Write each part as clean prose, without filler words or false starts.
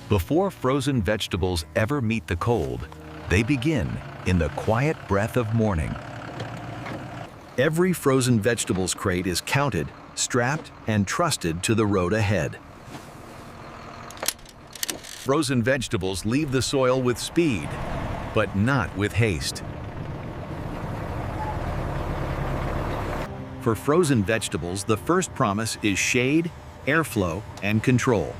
Before frozen vegetables ever meet the cold, they begin in the quiet breath of morning. Every frozen vegetables crate is counted, strapped, and trusted to the road ahead. Frozen vegetables leave the soil with speed, but not with haste. For frozen vegetables, the first promise is shade, airflow, and control.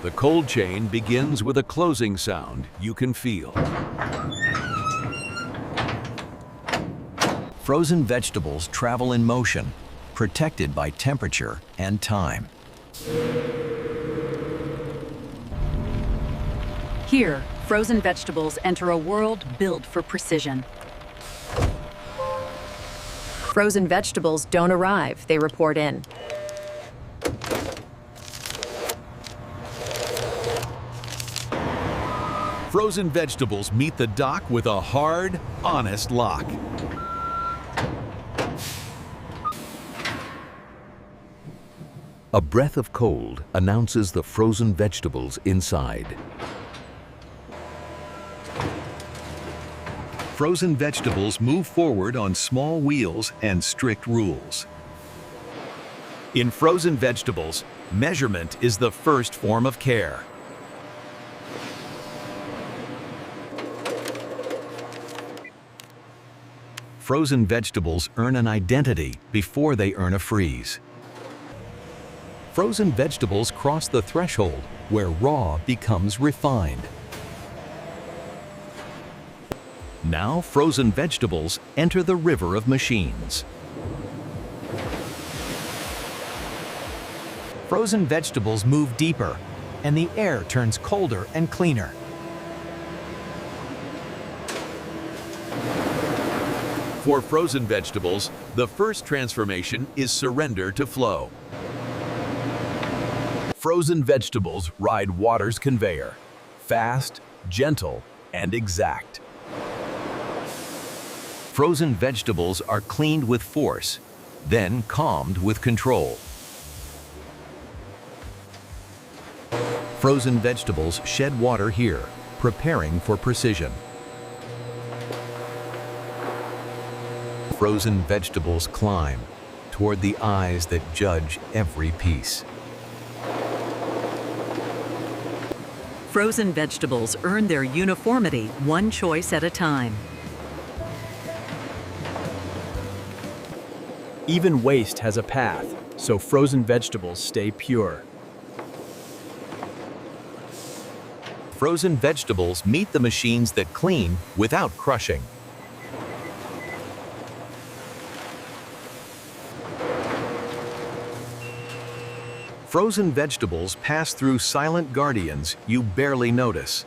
The cold chain begins with a closing sound you can feel. Frozen vegetables travel in motion, protected by temperature and time. Here, frozen vegetables enter a world built for precision. Frozen vegetables don't arrive, they report in. Frozen vegetables meet the dock with a hard, honest lock. A breath of cold announces the frozen vegetables inside. Frozen vegetables move forward on small wheels and strict rules. In frozen vegetables, measurement is the first form of care. Frozen vegetables earn an identity before they earn a freeze. Frozen vegetables cross the threshold where raw becomes refined. Now frozen vegetables enter the river of machines. Frozen vegetables move deeper, and the air turns colder and cleaner. For frozen vegetables, the first transformation is surrender to flow. Frozen vegetables ride water's conveyor, fast, gentle, and exact. Frozen vegetables are cleaned with force, then calmed with control. Frozen vegetables shed water here, preparing for precision. Frozen vegetables climb toward the eyes that judge every piece. Frozen vegetables earn their uniformity one choice at a time. Even waste has a path, so frozen vegetables stay pure. Frozen vegetables meet the machines that clean without crushing. Frozen vegetables pass through silent guardians you barely notice.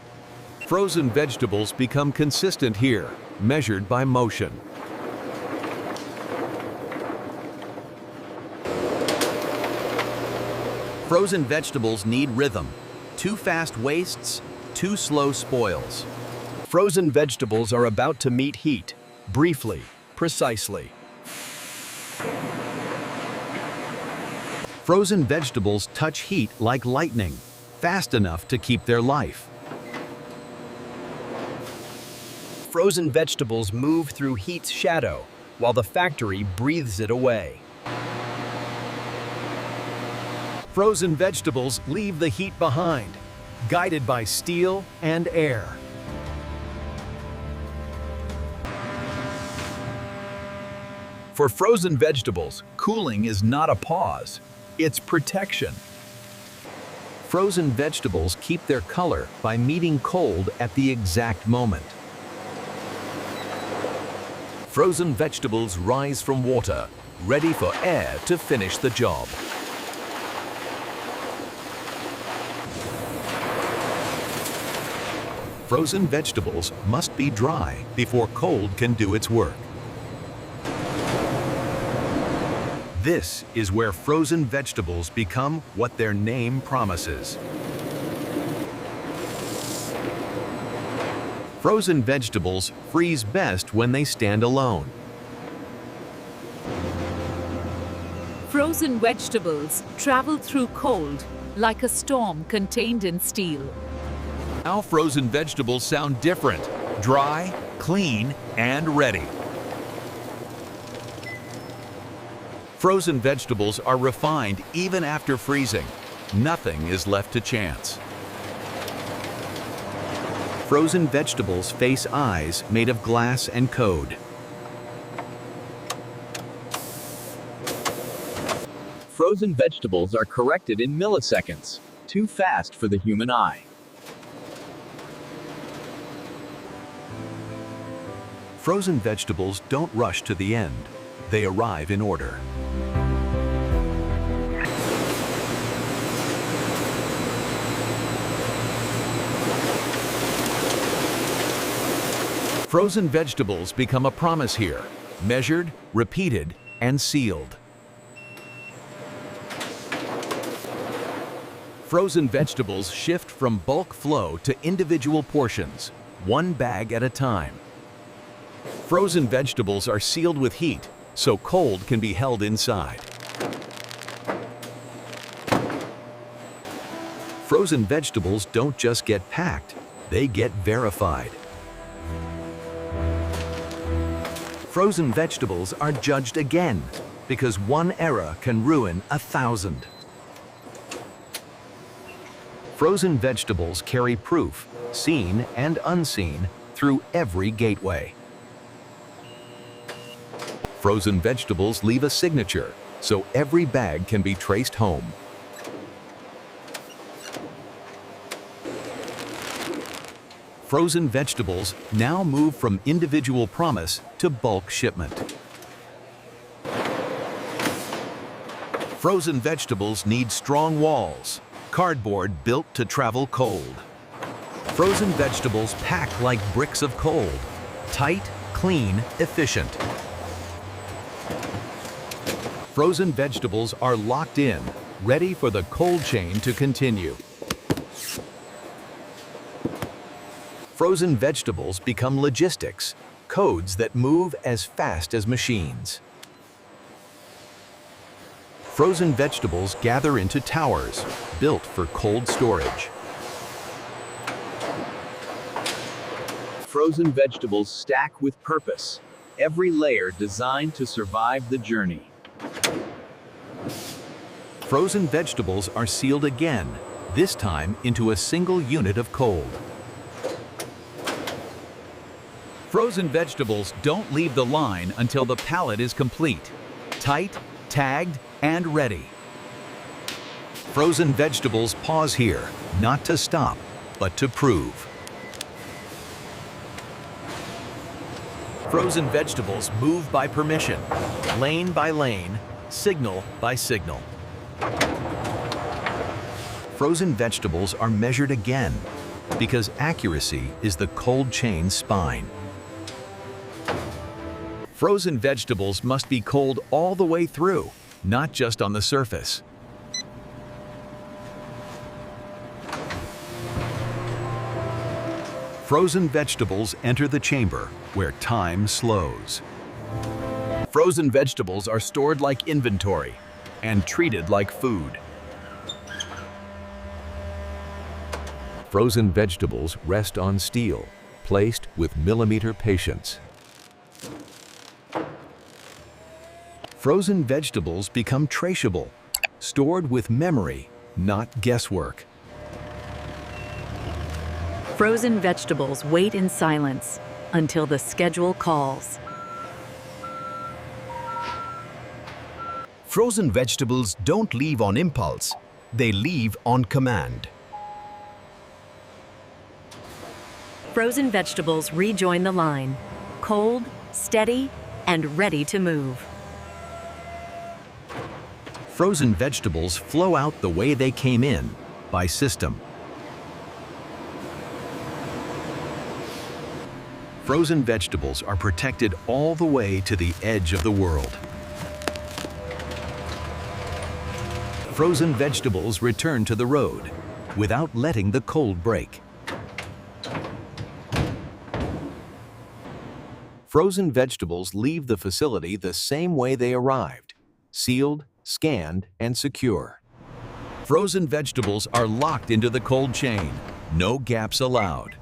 Frozen vegetables become consistent here, measured by motion. Frozen vegetables need rhythm. Too fast wastes, too slow spoils. Frozen vegetables are about to meet heat, briefly, precisely. Frozen vegetables touch heat like lightning, fast enough to keep their life. Frozen vegetables move through heat's shadow, while the factory breathes it away. Frozen vegetables leave the heat behind, guided by steel and air. For frozen vegetables, cooling is not a pause, it's protection. Frozen vegetables keep their color by meeting cold at the exact moment. Frozen vegetables rise from water, ready for air to finish the job. Frozen vegetables must be dry before cold can do its work. This is where frozen vegetables become what their name promises. Frozen vegetables freeze best when they stand alone. Frozen Frozen vegetables travel through cold like a storm contained in steel. Now frozen vegetables sound different: dry, clean, and ready. Frozen vegetables are refined even after freezing. Nothing is left to chance. Frozen vegetables face eyes made of glass and code. Frozen vegetables are corrected in milliseconds, too fast for the human eye. Frozen vegetables don't rush to the end. They arrive in order. Frozen vegetables become a promise here: measured, repeated, and sealed. Frozen vegetables shift from bulk flow to individual portions, one bag at a time. Frozen vegetables are sealed with heat, so cold can be held inside. Frozen vegetables don't just get packed, they get verified. Frozen vegetables are judged again, because one error can ruin 1,000. Frozen vegetables carry proof, seen and unseen, through every gateway. Frozen vegetables leave a signature, so every bag can be traced home. Frozen vegetables now move from individual promise to bulk shipment. Frozen vegetables need strong walls, cardboard built to travel cold. Frozen vegetables pack like bricks of cold, tight, clean, efficient. Frozen vegetables are locked in, ready for the cold chain to continue. Frozen vegetables become logistics, codes that move as fast as machines. Frozen vegetables gather into towers, built for cold storage. Frozen vegetables stack with purpose, every layer designed to survive the journey. Frozen vegetables are sealed again, this time into a single unit of cold. Frozen vegetables don't leave the line until the pallet is complete, tight, tagged, and ready. Frozen vegetables pause here, not to stop, but to prove. Frozen vegetables move by permission, lane by lane, signal by signal. Frozen vegetables are measured again, because accuracy is the cold chain's spine. Frozen vegetables must be cold all the way through, not just on the surface. Frozen vegetables enter the chamber, where time slows. Frozen vegetables are stored like inventory and treated like food. Frozen vegetables rest on steel, placed with millimeter patience. Frozen vegetables become traceable, stored with memory, not guesswork. Frozen vegetables wait in silence until the schedule calls. Frozen vegetables don't leave on impulse, they leave on command. Frozen vegetables rejoin the line, cold, steady, and ready to move. Frozen vegetables flow out the way they came in, by system. Frozen vegetables are protected all the way to the edge of the world. Frozen vegetables return to the road, without letting the cold break. Frozen vegetables leave the facility the same way they arrived, sealed, scanned, and secure. Frozen vegetables are locked into the cold chain. No gaps allowed.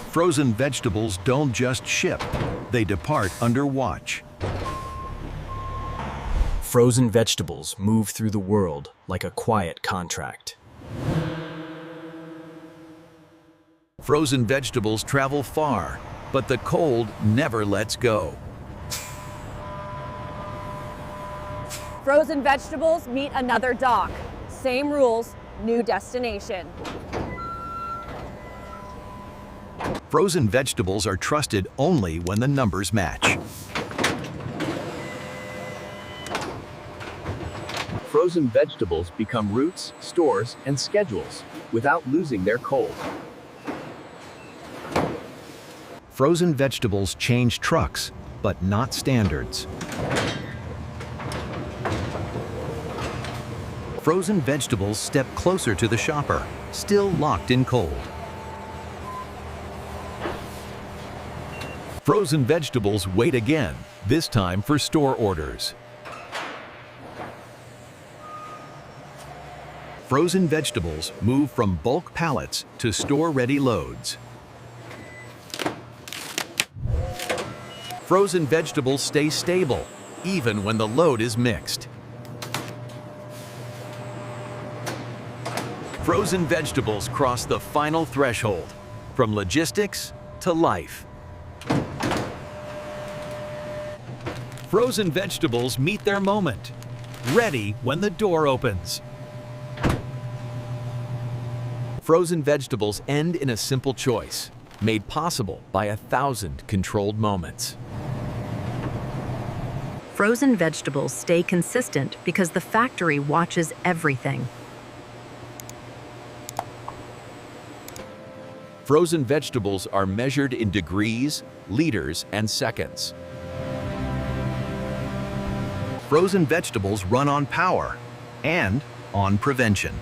Frozen vegetables don't just ship, they depart under watch. Frozen vegetables move through the world like a quiet contract. Frozen vegetables travel far, but the cold never lets go. Frozen vegetables meet another dock. Same rules, new destination. Frozen vegetables are trusted only when the numbers match. Frozen vegetables become routes, stores, and schedules without losing their cold. Frozen vegetables change trucks, but not standards. Frozen vegetables step closer to the shopper, still locked in cold. Frozen vegetables wait again, this time for store orders. Frozen vegetables move from bulk pallets to store-ready loads. Frozen vegetables stay stable, even when the load is mixed. Frozen vegetables cross the final threshold, from logistics to life. Frozen vegetables meet their moment, ready when the door opens. Frozen vegetables end in a simple choice, made possible by 1,000 controlled moments. Frozen vegetables stay consistent because the factory watches everything. Frozen vegetables are measured in degrees, liters, and seconds. Frozen vegetables run on power and on prevention.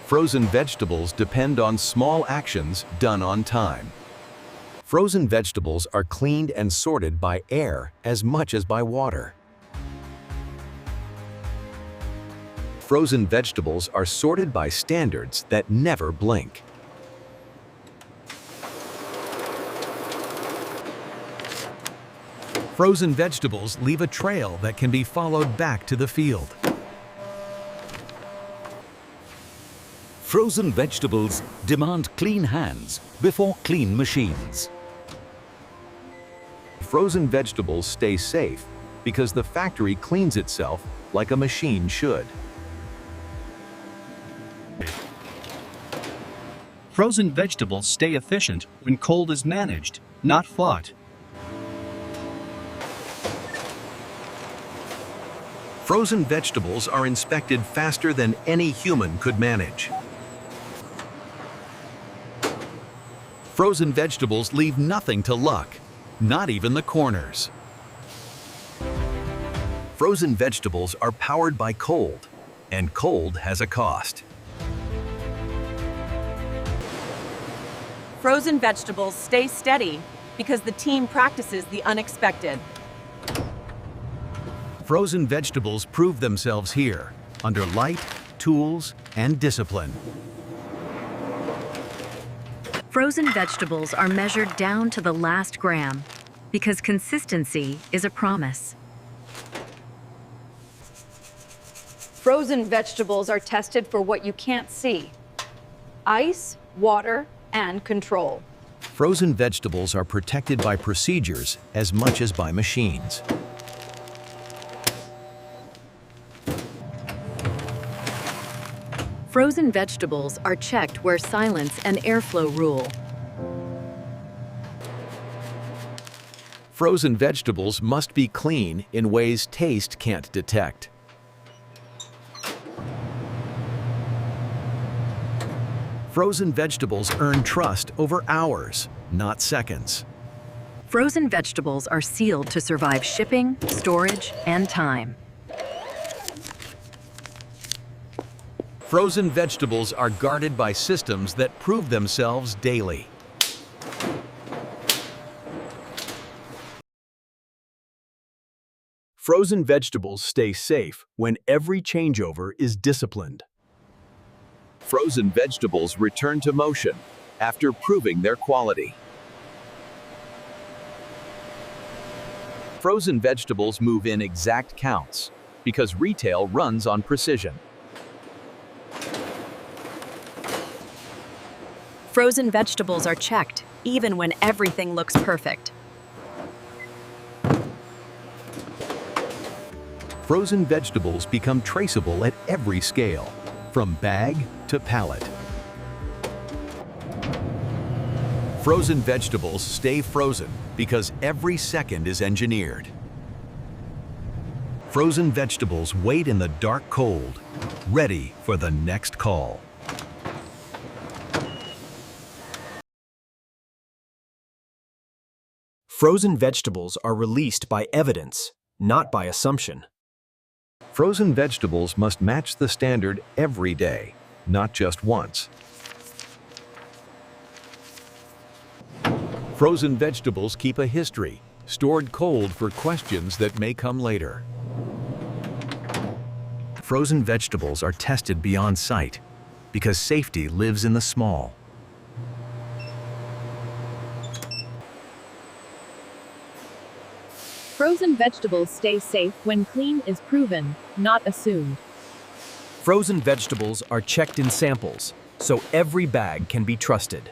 Frozen vegetables depend on small actions done on time. Frozen vegetables are cleaned and sorted by air as much as by water. Frozen vegetables are sorted by standards that never blink. Frozen vegetables leave a trail that can be followed back to the field. Frozen vegetables demand clean hands before clean machines. Frozen vegetables stay safe because the factory cleans itself like a machine should. Frozen vegetables stay efficient when cold is managed, not fought. Frozen vegetables are inspected faster than any human could manage. Frozen vegetables leave nothing to luck, not even the corners. Frozen vegetables are powered by cold, and cold has a cost. Frozen vegetables stay steady because the team practices the unexpected. Frozen vegetables prove themselves here, under light, tools, and discipline. Frozen vegetables are measured down to the last gram because consistency is a promise. Frozen vegetables are tested for what you can't see: ice, water, and control. Frozen vegetables are protected by procedures as much as by machines. Frozen vegetables are checked where silence and airflow rule. Frozen vegetables must be clean in ways taste can't detect. Frozen vegetables earn trust over hours, not seconds. Frozen vegetables are sealed to survive shipping, storage, and time. Frozen vegetables are guarded by systems that prove themselves daily. Frozen vegetables stay safe when every changeover is disciplined. Frozen vegetables return to motion after proving their quality. Frozen vegetables move in exact counts because retail runs on precision. Frozen vegetables are checked, even when everything looks perfect. Frozen vegetables become traceable at every scale, from bag to pallet. Frozen vegetables stay frozen because every second is engineered. Frozen vegetables wait in the dark cold, ready for the next call. Frozen vegetables are released by evidence, not by assumption. Frozen vegetables must match the standard every day, not just once. Frozen vegetables keep a history, stored cold for questions that may come later. Frozen vegetables are tested beyond sight because safety lives in the small. Frozen vegetables stay safe when clean is proven, not assumed. Frozen vegetables are checked in samples, so every bag can be trusted.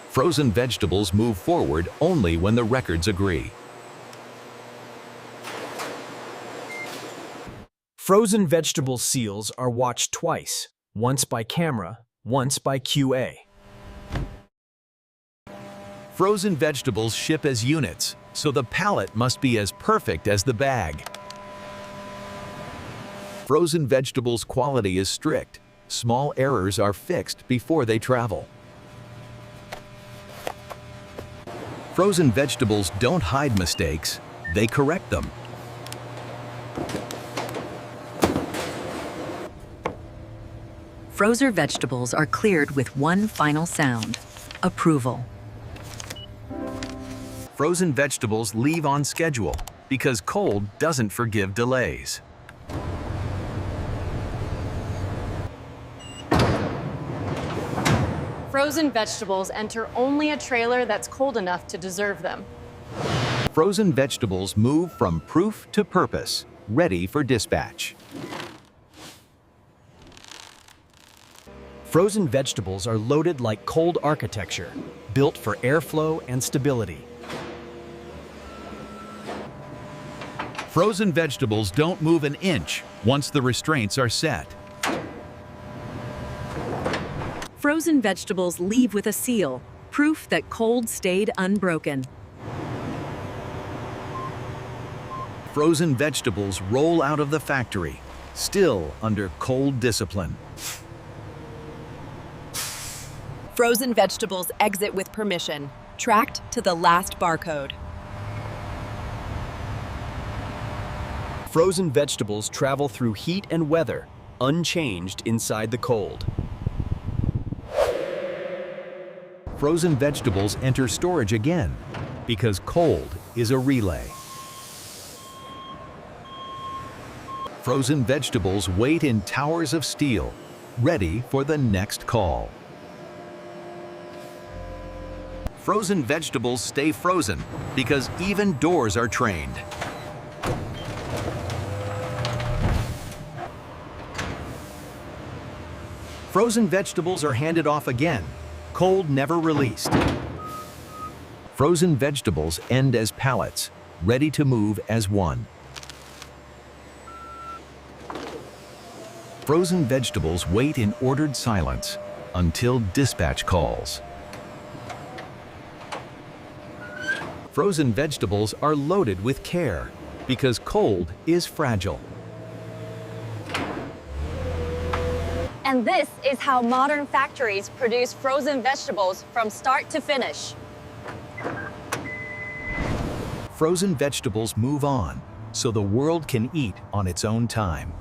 Frozen vegetables move forward only when the records agree. Frozen vegetable seals are watched twice, once by camera, once by QA. Frozen vegetables ship as units, so the pallet must be as perfect as the bag. Frozen vegetables' quality is strict. Small errors are fixed before they travel. Frozen vegetables don't hide mistakes, they correct them. Frozen vegetables are cleared with one final sound: approval. Frozen vegetables leave on schedule because cold doesn't forgive delays. Frozen vegetables enter only a trailer that's cold enough to deserve them. Frozen vegetables move from proof to purpose, ready for dispatch. Frozen vegetables are loaded like cold architecture, built for airflow and stability. Frozen vegetables don't move an inch once the restraints are set. Frozen vegetables leave with a seal, proof that cold stayed unbroken. Frozen vegetables roll out of the factory, still under cold discipline. Frozen vegetables exit with permission, tracked to the last barcode. Frozen vegetables travel through heat and weather, unchanged inside the cold. Frozen vegetables enter storage again because cold is a relay. Frozen vegetables wait in towers of steel, ready for the next call. Frozen vegetables stay frozen because even doors are trained. Frozen vegetables are handed off again, cold never released. Frozen vegetables end as pallets, ready to move as one. Frozen vegetables wait in ordered silence until dispatch calls. Frozen vegetables are loaded with care because cold is fragile. And this is how modern factories produce frozen vegetables from start to finish. Frozen vegetables move on so the world can eat on its own time.